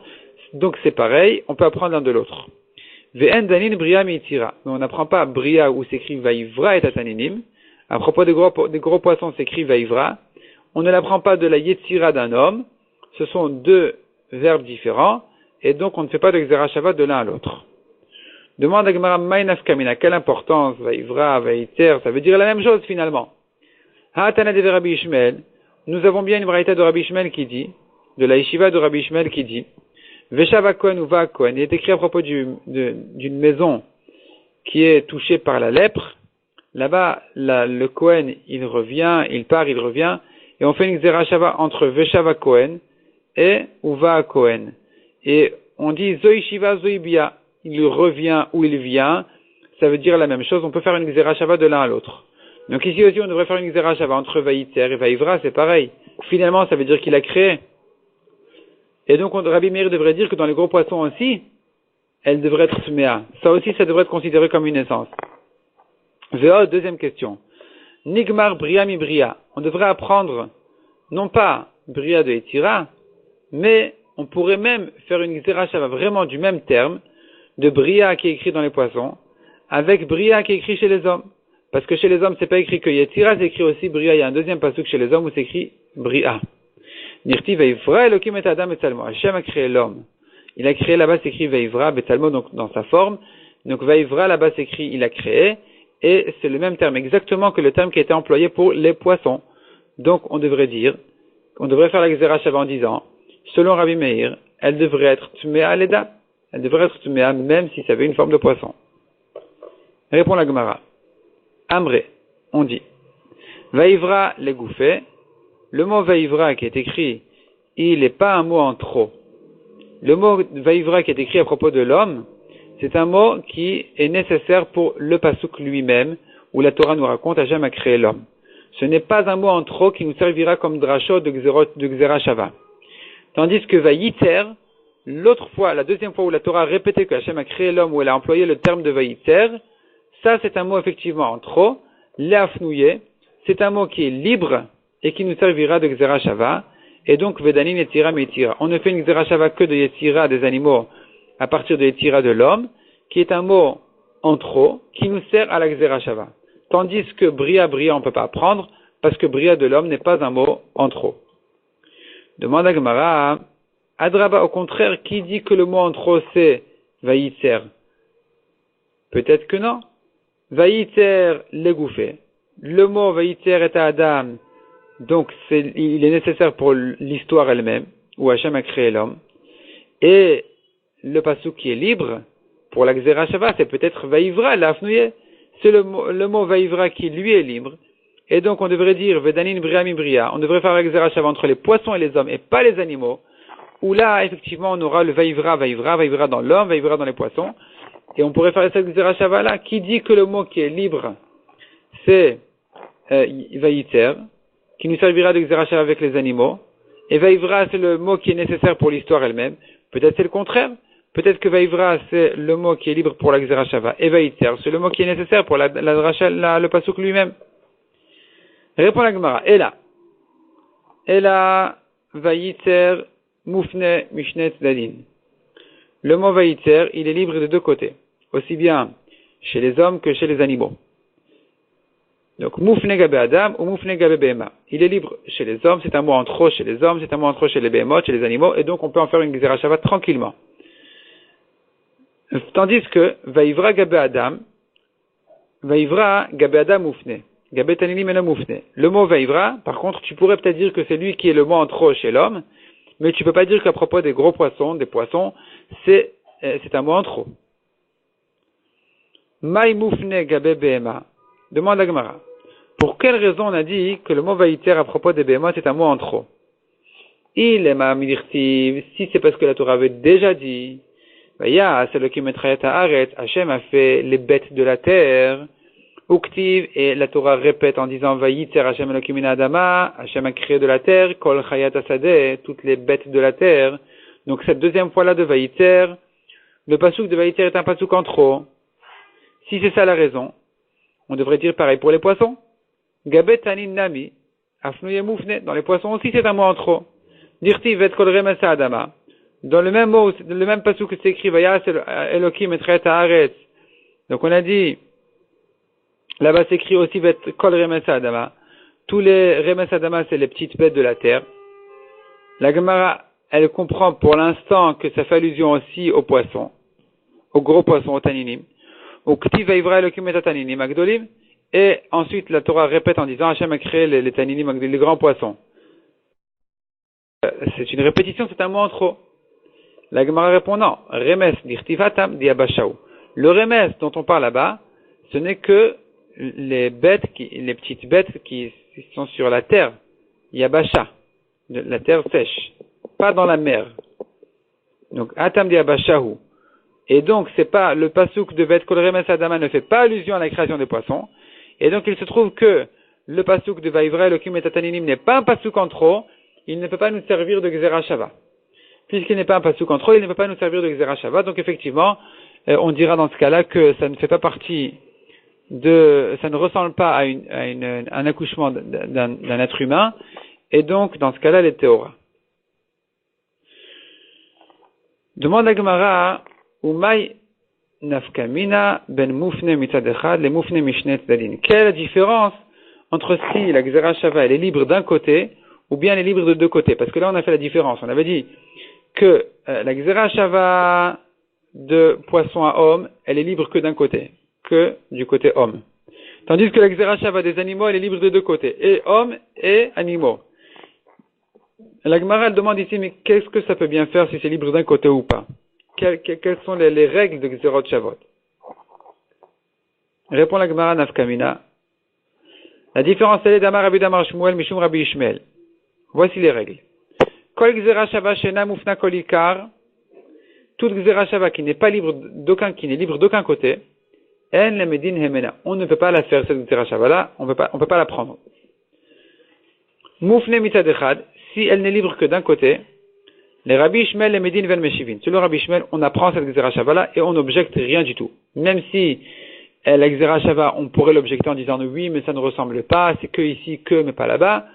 Donc c'est pareil, on peut apprendre l'un de l'autre. Ve'en danin bria mi Yetzira. Mais on n'apprend pas bria où s'écrit Vaivra et ataninim. À propos des gros poissons, s'écrit Vaivra. On ne l'apprend pas de la Yetzira d'un homme. Ce sont deux verbes différents. Et donc on ne fait pas de Gzera Shava de l'un à l'autre. Demande à Gemara Maïnaf Kamina, quelle importance, Vaivra, Vaiter, ça veut dire la même chose finalement. Ha'atana de Rabbi Ishmael, nous avons bien une braïta de Rabbi Ishmael qui dit, de la yeshiva de Rabbi Ishmael qui dit, Veshava Kohen ou Va Kohen, il est écrit à propos d'une maison qui est touchée par la lèpre. Là-bas, le Kohen, il revient, il part, il revient, et on fait une Gzera Shava entre Veshava Kohen et Uva Kohen. Et on dit Zoi Shiva Zoi Bia. Il revient ou il vient, ça veut dire la même chose. On peut faire une Gzera Shava de l'un à l'autre. Donc ici aussi, on devrait faire une Gzera Shava entre Vaïter et Vaivra, c'est pareil. Finalement, ça veut dire qu'il a créé. Et donc, Rabbi Meir devrait dire que dans les gros poissons aussi, elle devrait être Tmea. Ça aussi, ça devrait être considéré comme une naissance. Deuxième question. Nigmar Bria mi Bria. On devrait apprendre, non pas Bria de Etira, mais on pourrait même faire une Xera Shava vraiment du même terme, de Bria qui est écrit dans les poissons, avec Bria qui est écrit chez les hommes. Parce que chez les hommes, c'est pas écrit que Yetira, c'est écrit aussi Bria. Il y a un deuxième pasuk chez les hommes où c'est écrit Bria. Nirti Veivra Elokim et Adam et Salmo. Hachem a créé l'homme. Il a créé là-bas, c'est écrit Veivra, Betalmo, donc dans sa forme. Donc Veivra là-bas, c'est écrit il a créé. Et c'est le même terme exactement que le terme qui a été employé pour les poissons. Donc on devrait faire la Xera Shava en disant, selon Rabbi Meir, elle devrait être Tmea Leda. Elle devrait être Tmea même si ça avait une forme de poisson. Répond la Gemara. Amré, on dit, Vaivra les gouffés, le mot Vaivra qui est écrit, il n'est pas un mot en trop. Le mot Vaivra qui est écrit à propos de l'homme, c'est un mot qui est nécessaire pour le pasuk lui-même, où la Torah nous raconte Hachem a créé l'homme. Ce n'est pas un mot en trop qui nous servira comme drachot de Xera Shava. Tandis que Vayiter, l'autre fois, la deuxième fois où la Torah a répété que Hachem a créé l'homme, où elle a employé le terme de Vayiter, ça, c'est un mot effectivement en trop. L'afnouye, c'est un mot qui est libre et qui nous servira de Xera Shava. Et donc, Vedanin Yetira Metira. On ne fait une Xera Shava que de Yetira des animaux à partir de Yetira de l'homme, qui est un mot en trop, qui nous sert à la Xera Shava. Tandis que Bria, on ne peut pas prendre, parce que Bria de l'homme n'est pas un mot en trop. Demande à Gemara, Adraba, au contraire, qui dit que le mot en trop c'est Vayiter? Peut-être que non. Vayiter l'égouffé. Le mot Vayiter est à Adam, donc il est nécessaire pour l'histoire elle-même, où Hachem a créé l'homme. Et le pasuk qui est libre, pour la Xera Shava, c'est peut-être Vaivra, l'afnouye. C'est le mot Vaivra qui lui est libre. Et donc on devrait dire Vedanin Bria mi Bria. On devrait faire la Xera Shava entre les poissons et les hommes, et pas les animaux. Où là, effectivement, on aura le Vaivra dans l'homme, Vaivra dans les poissons. Et on pourrait faire cette Xera Shava là, qui dit que le mot qui est libre, c'est Vayiter, qui nous servira de Xera Shava avec les animaux. Et Vaivra, c'est le mot qui est nécessaire pour l'histoire elle-même. Peut-être c'est le contraire. Peut-être que Vaivra, c'est le mot qui est libre pour la Xera Shava. Et Vayiter, c'est le mot qui est nécessaire pour le pasuk lui-même. Répond la Gemara. Et là, Vayiter, Moufne, Mishnet, Dadin. Le mot Vayiter, il est libre de deux côtés. Aussi bien chez les hommes que chez les animaux. Donc, Moufne Gabe Adam ou Moufne Gabe Behema. Il est libre chez les hommes, c'est un mot en trop chez les hommes, c'est un mot en trop chez les Behemot, chez les animaux, et donc on peut en faire une Xera Shava tranquillement. Tandis que Vaivra Gabe Adam Moufne. Gabe Tanini Mena Moufne. Le mot Vaivra, par contre, tu pourrais peut-être dire que c'est lui qui est le mot en trop chez l'homme, mais tu peux pas dire qu'à propos des gros poissons, des poissons, c'est un mot en trop. Maï Moufne Gabe Behema. Demande à Gemara. Pour quelle raison on a dit que le mot Vayiter à propos des Behemot c'est un mot en trop? Il est ma'amirtiv, si c'est parce que la Torah avait déjà dit, Vaya, c'est le qui mettra à Aret, Hachem a fait les bêtes de la terre, Uktiv, et la Torah répète en disant Vayiter Hachem Elokim min Adama, Hachem a créé de la terre, Kol Chayat Asadeh, toutes les bêtes de la terre. Donc cette deuxième fois-là de Vayiter, le pasuk de Vayiter est un pasuk en trop. Si c'est ça la raison, on devrait dire pareil pour les poissons. Gabet Tanin Nami, Afnouye Moufne, dans les poissons aussi c'est un mot en trop. Dirti Vet Kol Remesa Adama. Dans le même mot, le même pasuk que c'est écrit Vaya, c'est Elokim et Haaretz. Donc on a dit, là-bas c'est écrit aussi Vet Kol Remesa Adama. Tous les Remesa Adama c'est les petites bêtes de la terre. La Gemara, elle comprend pour l'instant que ça fait allusion aussi aux poissons, aux gros poissons, aux taninim. Au Ktiv Vaivra Elokim et Taninim Agdolim. Et ensuite, la Torah répète en disant Hachem a créé les taninim, les grands poissons. C'est une répétition, c'est un mot en trop. La Gemara répond non. Remes dirtivatam diabashaou. Le remes dont on parle là-bas, ce n'est que les petites bêtes qui sont sur la terre. Yabasha. La terre sèche. Pas dans la mer. Donc, atam diabashaou. Et donc, c'est pas, le pasuk de Vet Kol Remes Adama ne fait pas allusion à la création des poissons. Et donc, il se trouve que le pasuk de Vaivra Elokim et Taninim n'est pas un pasuk en trop, il ne peut pas nous servir de Xera Shava. Puisqu'il n'est pas un pasuk en trop, il ne peut pas nous servir de Xera Shava. Donc, effectivement, on dira dans ce cas-là que ça ne fait pas partie ça ne ressemble pas à un accouchement d'un être humain, et donc, dans ce cas-là, elle est théora. Demande la Gemara, Umay nafkamina ben mufne mitzad echad le mufne mishnet tzadin. Quelle est la différence entre si la Gzera Shava elle est libre d'un côté ou bien elle est libre de deux côtés? Parce que là on a fait la différence. On avait dit que la Gzera Shava de poisson à homme, elle est libre que d'un côté, que du côté homme. Tandis que la Gzera Shava des animaux, elle est libre de deux côtés, et hommes et animaux. La Gemara elle demande ici, mais qu'est-ce que ça peut bien faire si c'est libre d'un côté ou pas? Quelles sont les règles de Gzerot Shavot? Répond la Gemara Nafkamina. La différence elle est d'Amar Rabbi Damar Shmuel Mishum Rabbi Ishmael. Voici les règles. Kol Gzera Shava Shena Mufna Kolikar. Toute Gzera Shava qui n'est libre d'aucun côté. En le Medin Hemena. On ne peut pas la faire cette Gzera Shava là. On peut pas la prendre. Mufne Mitzad Echad. Si elle n'est libre que d'un côté. Les Rabbi Ishmael, les Medin vel Meshivin. Selon Rabbi Ishmael, on apprend cette Gzera Shava là et on n'objecte rien du tout. Même si la Gzera Shava, on pourrait l'objecter en disant oui, mais ça ne ressemble pas, c'est que ici, mais pas là-bas.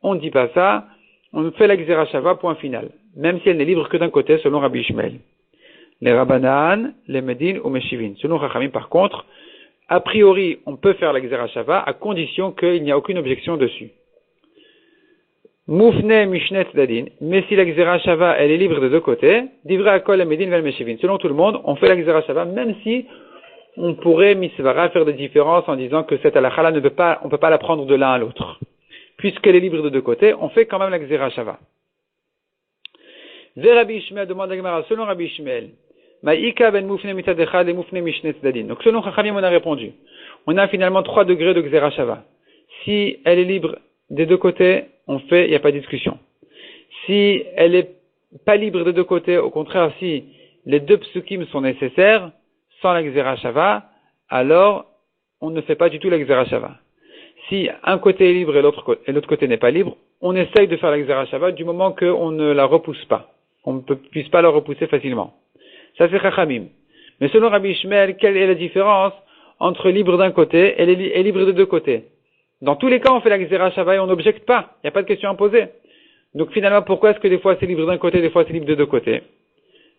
On ne dit pas ça. On fait la Gzera Shava, point final. Même si elle n'est libre que d'un côté, selon Rabbi Ishmael. Les Rabbanan, les Medin ou Meshivin. Selon Chachamim, par contre, a priori, on peut faire la Gzera Shava à condition qu'il n'y a aucune objection dessus. Moufne Mishnet Dadin, mais si la Gzera Shava, elle est libre de deux côtés, Divra Akol et Medin vel Meshivin. Selon tout le monde, on fait la Gzera Shava, même si on pourrait, misvara, faire des différences en disant que cette halakha on peut pas la prendre de l'un à l'autre. Puisqu'elle est libre de deux côtés, on fait quand même la Gzera Shava. Rabbi Ishmael demande à Gemara, selon Rabbi Ishmael, Ma'ika ben Moufne Mitzad Echad et Moufne Mishnet Dadin. Donc selon Chachamim, on a répondu. On a finalement 3 degrés de Gzera Shava. Si elle est libre des deux côtés, on fait, il n'y a pas de discussion. Si elle est pas libre des deux côtés, au contraire, si les deux psukim sont nécessaires, sans la Gzera Shava, alors on ne fait pas du tout la Gzera Shava. Si un côté est libre et l'autre côté n'est pas libre, on essaye de faire la Gzera Shava du moment qu'on ne la repousse pas. On ne puisse pas la repousser facilement. Ça c'est Chachamim. Mais selon Rabbi Ishmael, quelle est la différence entre libre d'un côté et libre de deux côtés? Dans tous les cas, on fait la Gzera Shava et on n'objecte pas. Il n'y a pas de question à poser. Donc finalement, pourquoi est-ce que des fois c'est libre d'un côté, des fois c'est libre de deux côtés?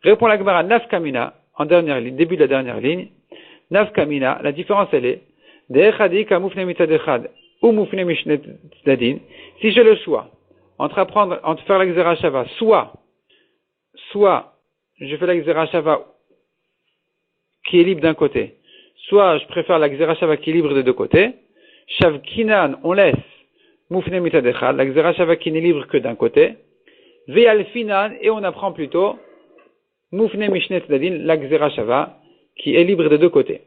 Répond la Gemara Nafkamina, en dernière ligne, début de la dernière ligne. Nafkamina, la différence elle est De'echadi ka mufne mitzad echad ou mufne mishnet tzadin. Si j'ai le choix entre faire la Gzera Shava, soit je fais la Gzera Shava qui est libre d'un côté, soit je préfère la Gzera Shava qui est libre des deux côtés. Shavkinan, on laisse mufne mitzad echad, la Gzera Shava qui n'est libre que d'un côté. Ve'alfinan, et on apprend plutôt Mufne Mishnet Tzadin, la Gzera Shava, qui est libre des deux côtés.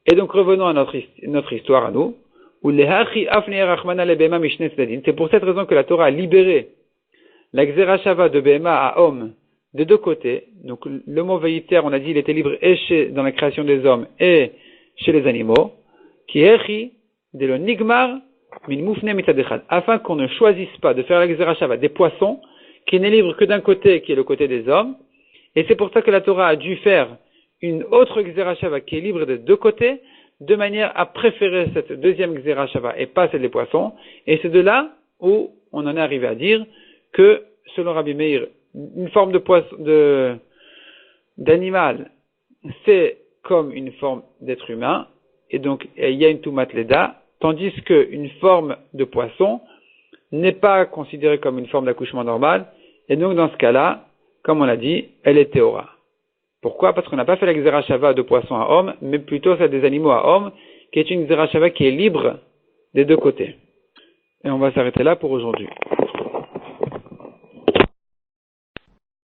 Et donc revenons à notre histoire à nous. C'est pour cette raison que la Torah a libéré la Gzera Shava de Behema à homme des deux côtés. Donc le mot Vayiter, on a dit, il était libre et dans la création des hommes et chez les animaux. Qui est de le Nigmar min Mufne Mitzad Echad, afin qu'on ne choisisse pas de faire la Gzera Shava des poissons, qui n'est libre que d'un côté, qui est le côté des hommes. Et c'est pour ça que la Torah a dû faire une autre Gzera Shava qui est libre des deux côtés, de manière à préférer cette deuxième Gzera Shava et pas celle des poissons. Et c'est de là où on en est arrivé à dire que, selon Rabbi Meir, une forme d'animal, c'est comme une forme d'être humain, et donc il y a une Tumat Leda, tandis qu'une forme de poisson n'est pas considérée comme une forme d'accouchement normal, et donc dans ce cas-là, comme on l'a dit, elle est théora. Pourquoi? Parce qu'on n'a pas fait la Gzera Shava de poisson à homme, mais plutôt celle des animaux à homme, qui est une Gzera Shava qui est libre des deux côtés. Et on va s'arrêter là pour aujourd'hui.